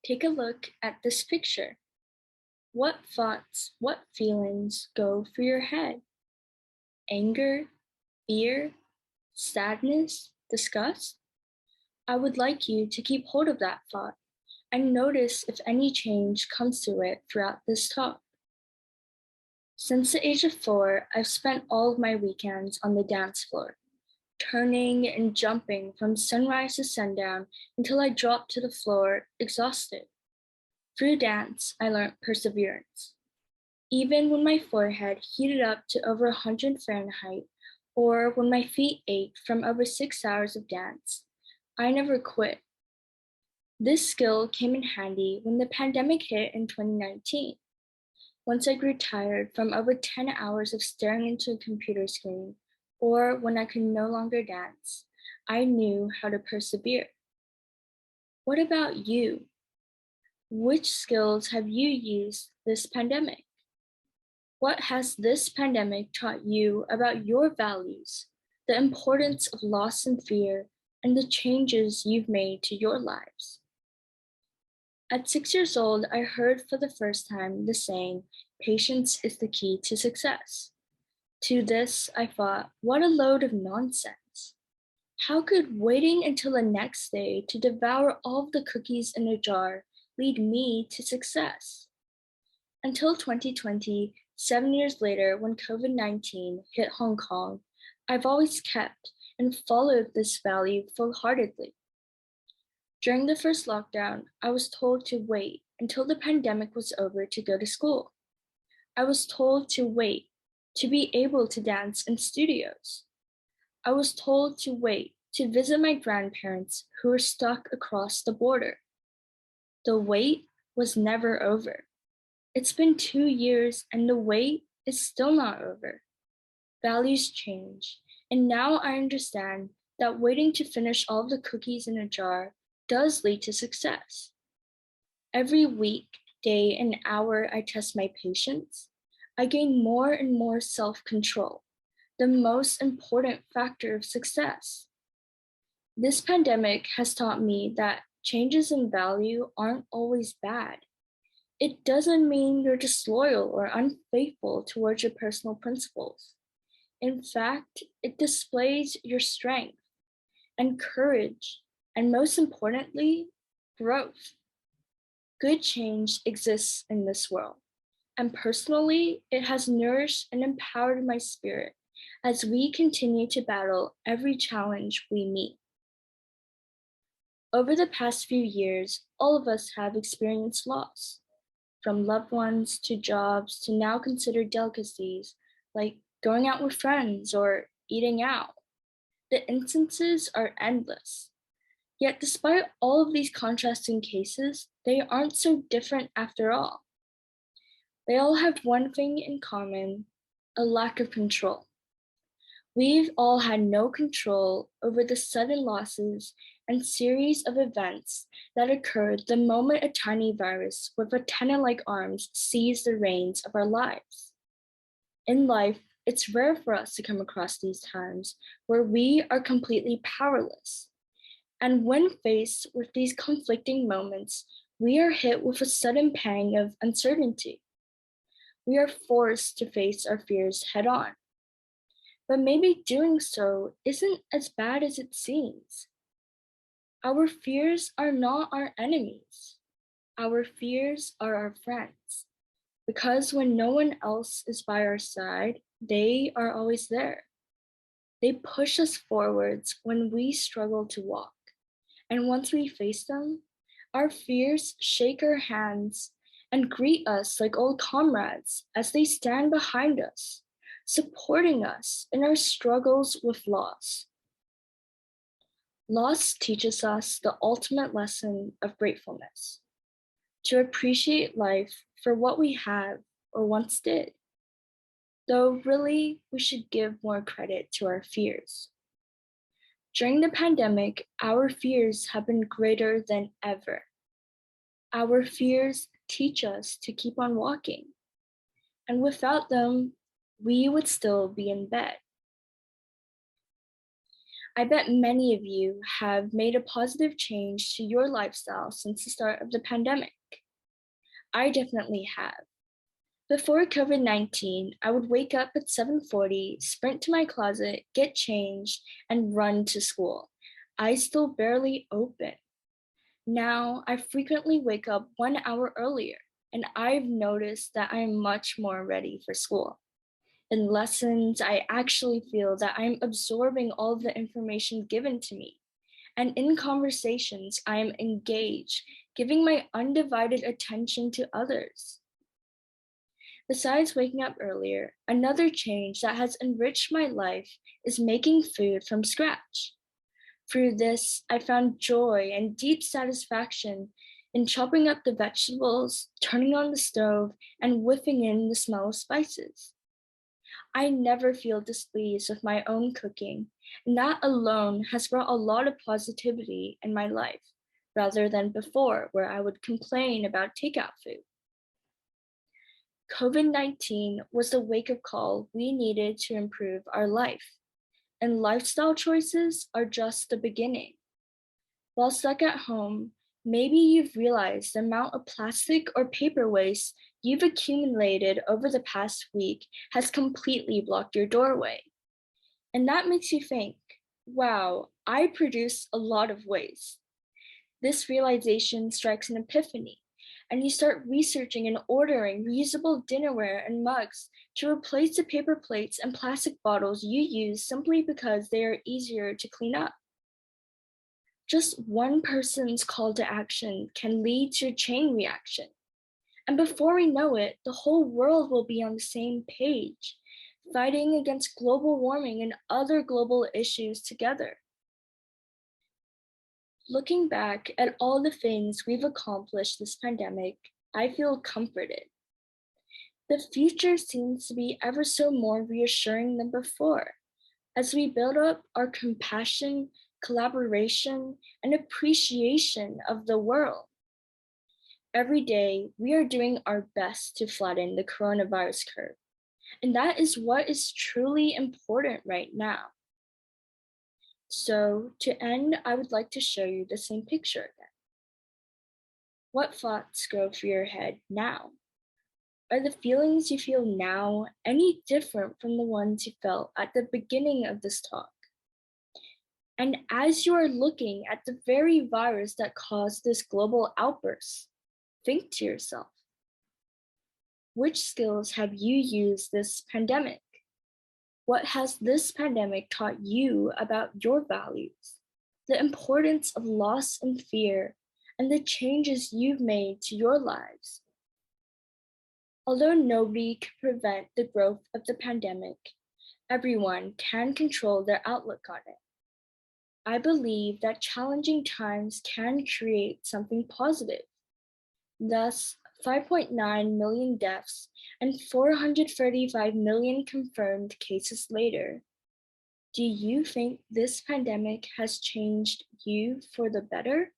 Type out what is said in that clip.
Take a look at this picture. What thoughts, what feelings go through your head? Anger, fear, sadness, disgust? I would like you to keep hold of that thought and notice if any change comes to it throughout this talk. Since the age of 4, I've spent all of my weekends on the dance floor, turning and jumping from sunrise to sundown until I dropped to the floor exhausted. Through dance, I learned perseverance. Even when my forehead heated up to over 100 Fahrenheit, or when my feet ached from over 6 hours of dance, I never quit. This skill came in handy when the pandemic hit in 2019. Once I grew tired from over 10 hours of staring into a computer screen, or when I could no longer dance, I knew how to persevere. What about you? Which skills have you used this pandemic? What has this pandemic taught you about your values, the importance of loss and fear, and the changes you've made to your lives? At 6 years old, I heard for the first time the saying, "Patience is the key to success." To this, I thought, what a load of nonsense. How could waiting until the next day to devour all of the cookies in a jar lead me to success? Until 2020, 7 years later, when COVID-19 hit Hong Kong, I've always kept and followed this value full-heartedly. During the first lockdown, I was told to wait until the pandemic was over to go to school. I was told to wait to be able to dance in studios. I was told to wait to visit my grandparents who were stuck across the border. The wait was never over. It's been 2 years and the wait is still not over. Values change, and now I understand that waiting to finish all of the cookies in a jar does lead to success. Every week, day, and hour I test my patience, I gain more and more self-control, the most important factor of success. This pandemic has taught me that changes in value aren't always bad. It doesn't mean you're disloyal or unfaithful towards your personal principles. In fact, it displays your strength and courage, and most importantly, growth. Good change exists in this world, and personally, it has nourished and empowered my spirit as we continue to battle every challenge we meet. Over the past few years, all of us have experienced loss. From loved ones to jobs to now considered delicacies like going out with friends or eating out. The instances are endless. Yet despite all of these contrasting cases, they aren't so different after all. They all have one thing in common, a lack of control. We've all had no control over the sudden losses and series of events that occurred the moment a tiny virus with antenna-like arms seized the reins of our lives. In life, it's rare for us to come across these times where we are completely powerless. And when faced with these conflicting moments, we are hit with a sudden pang of uncertainty. We are forced to face our fears head on. But maybe doing so isn't as bad as it seems. Our fears are not our enemies. Our fears are our friends. Because when no one else is by our side, they are always there. They push us forwards when we struggle to walk. And once we face them, our fears shake our hands and greet us like old comrades as they stand behind us, supporting us in our struggles with loss. Loss teaches us the ultimate lesson of gratefulness, to appreciate life for what we have or once did, though really we should give more credit to our fears. During the pandemic, our fears have been greater than ever. Our fears teach us to keep on walking, and without them, we would still be in bed. I bet many of you have made a positive change to your lifestyle since the start of the pandemic. I definitely have. Before COVID-19, I would wake up at 7:40, sprint to my closet, get changed, and run to school. Eyes still barely open. Now, I frequently wake up 1 hour earlier, and I've noticed that I am much more ready for school. In lessons, I actually feel that I'm absorbing all of the information given to me. And in conversations, I am engaged, giving my undivided attention to others. Besides waking up earlier, another change that has enriched my life is making food from scratch. Through this, I found joy and deep satisfaction in chopping up the vegetables, turning on the stove, and whipping in the smell of spices. I never feel displeased with my own cooking, and that alone has brought a lot of positivity in my life, rather than before, where I would complain about takeout food. COVID-19 was the wake-up call we needed to improve our life, and lifestyle choices are just the beginning. While stuck at home, maybe you've realized the amount of plastic or paper waste you've accumulated over the past week has completely blocked your doorway. And that makes you think, wow, I produce a lot of waste. This realization strikes an epiphany, and you start researching and ordering reusable dinnerware and mugs to replace the paper plates and plastic bottles you use simply because they are easier to clean up. Just one person's call to action can lead to a chain reaction. And before we know it, the whole world will be on the same page, fighting against global warming and other global issues together. Looking back at all the things we've accomplished this pandemic, I feel comforted. The future seems to be ever so more reassuring than before, as we build up our compassion, collaboration, and appreciation of the world. Every day, we are doing our best to flatten the coronavirus curve, and that is what is truly important right now. So, to end, I would like to show you the same picture again. What thoughts go through your head now? Are the feelings you feel now any different from the ones you felt at the beginning of this talk? And as you are looking at the very virus that caused this global outburst, think to yourself, which skills have you used this pandemic? What has this pandemic taught you about your values, the importance of loss and fear, and the changes you've made to your lives? Although nobody can prevent the growth of the pandemic, everyone can control their outlook on it. I believe that challenging times can create something positive. Thus, 5.9 million deaths and 435 million confirmed cases later. Do you think this pandemic has changed you for the better?